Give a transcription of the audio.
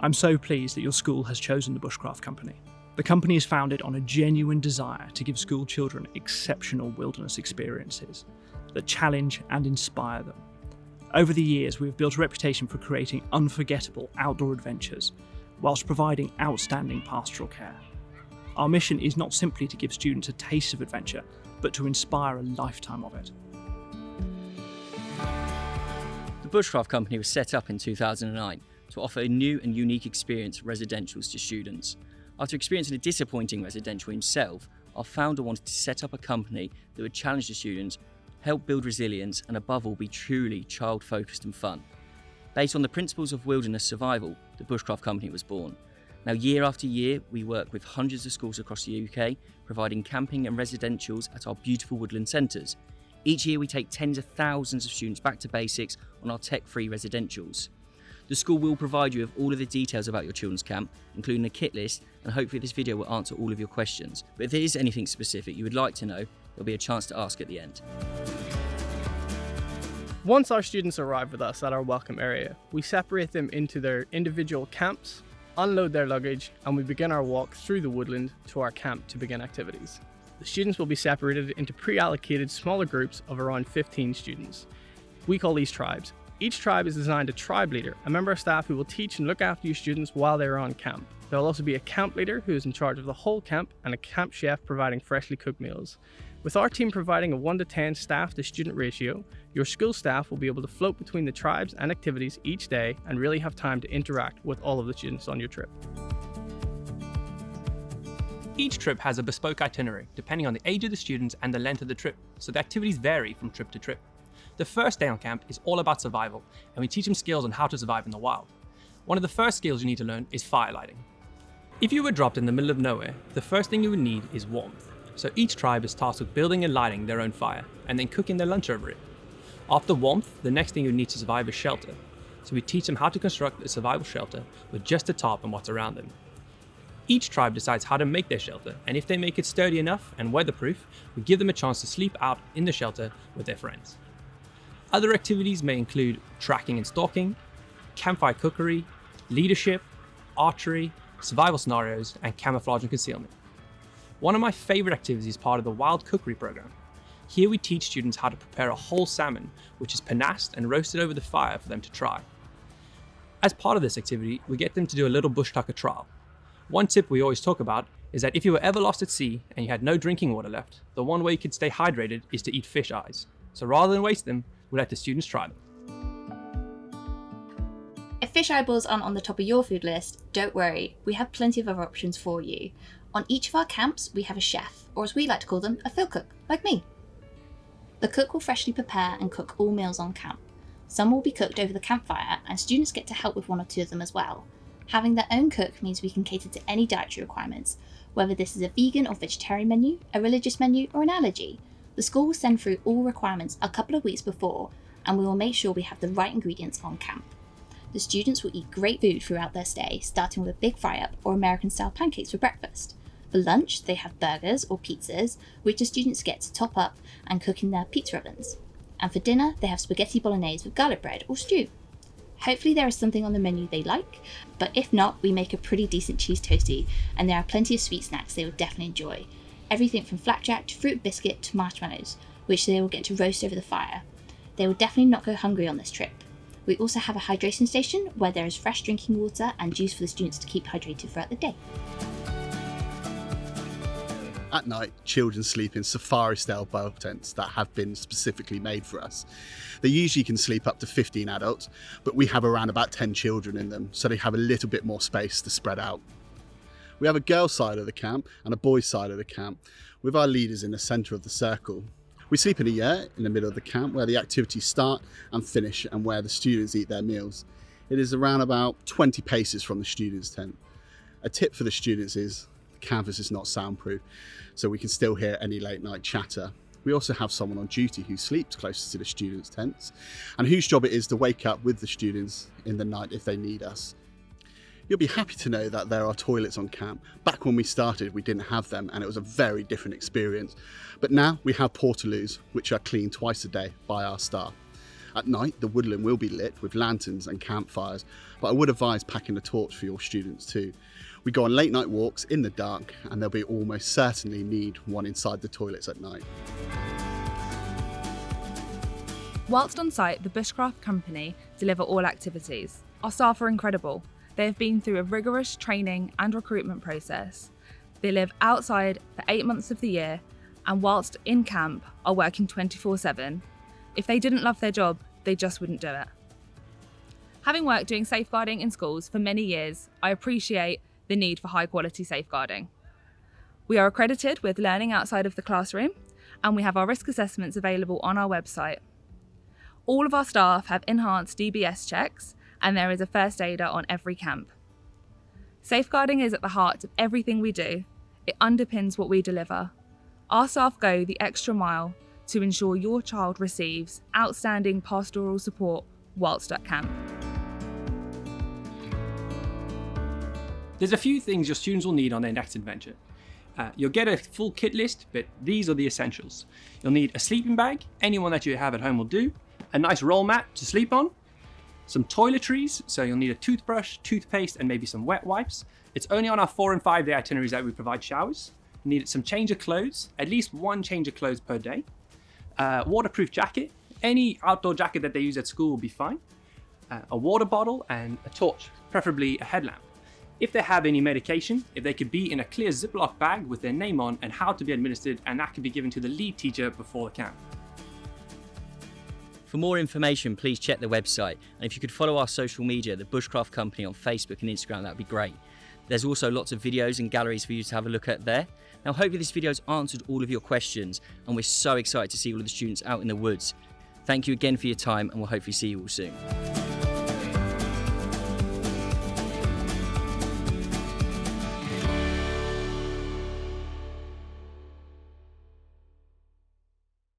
I'm so pleased that your school has chosen the Bushcraft Company. The company is founded on a genuine desire to give school children exceptional wilderness experiences that challenge and inspire them. Over the years, we have built a reputation for creating unforgettable outdoor adventures whilst providing outstanding pastoral care. Our mission is not simply to give students a taste of adventure, but to inspire a lifetime of it. The Bushcraft Company was set up in 2009 to offer a new and unique experience for residentials to students. After experiencing a disappointing residential himself, our founder wanted to set up a company that would challenge the students, help build resilience, and above all be truly child-focused and fun. Based on the principles of wilderness survival, the Bushcraft Company was born. Now, year after year, we work with hundreds of schools across the UK, providing camping and residentials at our beautiful woodland centres. Each year, we take tens of thousands of students back to basics on our tech-free residentials. The school will provide you with all of the details about your children's camp, including a kit list, and hopefully this video will answer all of your questions. But if there is anything specific you would like to know, there'll be a chance to ask at the end. Once our students arrive with us at our welcome area, we separate them into their individual camps, unload their luggage, and we begin our walk through the woodland to our camp to begin activities. The students will be separated into pre-allocated smaller groups of around 15 students. We call these tribes. Each tribe is assigned a tribe leader, a member of staff who will teach and look after you students while they are on camp. There will also be a camp leader who is in charge of the whole camp and a camp chef providing freshly cooked meals. With our team providing a 1-to-10 staff to student ratio, your school staff will be able to float between the tribes and activities each day and really have time to interact with all of the students on your trip. Each trip has a bespoke itinerary, depending on the age of the students and the length of the trip, so the activities vary from trip to trip. The first day on camp is all about survival, and we teach them skills on how to survive in the wild. One of the first skills you need to learn is fire lighting. If you were dropped in the middle of nowhere, the first thing you would need is warmth. So each tribe is tasked with building and lighting their own fire, and then cooking their lunch over it. After warmth, the next thing you need to survive is shelter. So we teach them how to construct a survival shelter with just a tarp and what's around them. Each tribe decides how to make their shelter, and if they make it sturdy enough and weatherproof, we give them a chance to sleep out in the shelter with their friends. Other activities may include tracking and stalking, campfire cookery, leadership, archery, survival scenarios, and camouflage and concealment. One of my favorite activities is part of the Wild Cookery program. Here we teach students how to prepare a whole salmon, which is panassed and roasted over the fire for them to try. As part of this activity, we get them to do a little bush tucker trial. One tip we always talk about is that if you were ever lost at sea and you had no drinking water left, the one way you could stay hydrated is to eat fish eyes. So rather than waste them, we let the students try them. If fish eyeballs aren't on the top of your food list, don't worry, we have plenty of other options for you. On each of our camps, we have a chef, or as we like to call them, a field cook, like me. The cook will freshly prepare and cook all meals on camp. Some will be cooked over the campfire, and students get to help with one or two of them as well. Having their own cook means we can cater to any dietary requirements, whether this is a vegan or vegetarian menu, a religious menu, or an allergy. The school will send through all requirements a couple of weeks before, and we will make sure we have the right ingredients on camp. The students will eat great food throughout their stay, starting with a big fry-up or American-style pancakes for breakfast. For lunch, they have burgers or pizzas, which the students get to top up and cook in their pizza ovens. And for dinner, they have spaghetti bolognese with garlic bread or stew. Hopefully there is something on the menu they like, but if not, we make a pretty decent cheese toastie, and there are plenty of sweet snacks they will definitely enjoy. Everything from flapjack to fruit biscuit to marshmallows, which they will get to roast over the fire. They will definitely not go hungry on this trip. We also have a hydration station where there is fresh drinking water and juice for the students to keep hydrated throughout the day. At night, children sleep in safari-style bunk tents that have been specifically made for us. They usually can sleep up to 15 adults, but we have around about 10 children in them, so they have a little bit more space to spread out. We have a girls' side of the camp and a boys' side of the camp, with our leaders in the centre of the circle. We sleep in a yurt in the middle of the camp where the activities start and finish and where the students eat their meals. It is around about 20 paces from the students' tent. A tip for the students is the campus is not soundproof, so we can still hear any late night chatter. We also have someone on duty who sleeps closest to the students' tents and whose job it is to wake up with the students in the night if they need us. You'll be happy to know that there are toilets on camp. Back when we started, we didn't have them and it was a very different experience. But now we have portaloos, which are cleaned twice a day by our staff. At night, the woodland will be lit with lanterns and campfires, but I would advise packing a torch for your students too. We go on late night walks in the dark, and there'll be almost certainly need one inside the toilets at night. Whilst on site, the Bushcraft company deliver all activities. Our staff are incredible. They have been through a rigorous training and recruitment process. They live outside for 8 months of the year, and whilst in camp are working 24/7. If they didn't love their job, they just wouldn't do it. Having worked doing safeguarding in schools for many years, I appreciate the need for high quality safeguarding. We are accredited with Learning Outside of the Classroom, and we have our risk assessments available on our website. All of our staff have enhanced DBS checks, and there is a first aider on every camp. Safeguarding is at the heart of everything we do. It underpins what we deliver. Our staff go the extra mile to ensure your child receives outstanding pastoral support whilst at camp. There's a few things your students will need on their next adventure. You'll get a full kit list, but these are the essentials. You'll need a sleeping bag, anyone that you have at home will do, a nice roll mat to sleep on, some toiletries, so you'll need a toothbrush, toothpaste, and maybe some wet wipes. It's only on our 4 and 5 day itineraries that we provide showers. You need some change of clothes, at least one change of clothes per day. Waterproof jacket, any outdoor jacket that they use at school will be fine. A water bottle and a torch, preferably a headlamp. If they have any medication, if they could be in a clear Ziploc bag with their name on and how to be administered, and that could be given to the lead teacher before the camp. For more information, please check the website. And if you could follow our social media, the Bushcraft Company on Facebook and Instagram, that would be great. There's also lots of videos and galleries for you to have a look at there. Now, hopefully this video has answered all of your questions, and we're so excited to see all of the students out in the woods. Thank you again for your time, and we'll hopefully see you all soon.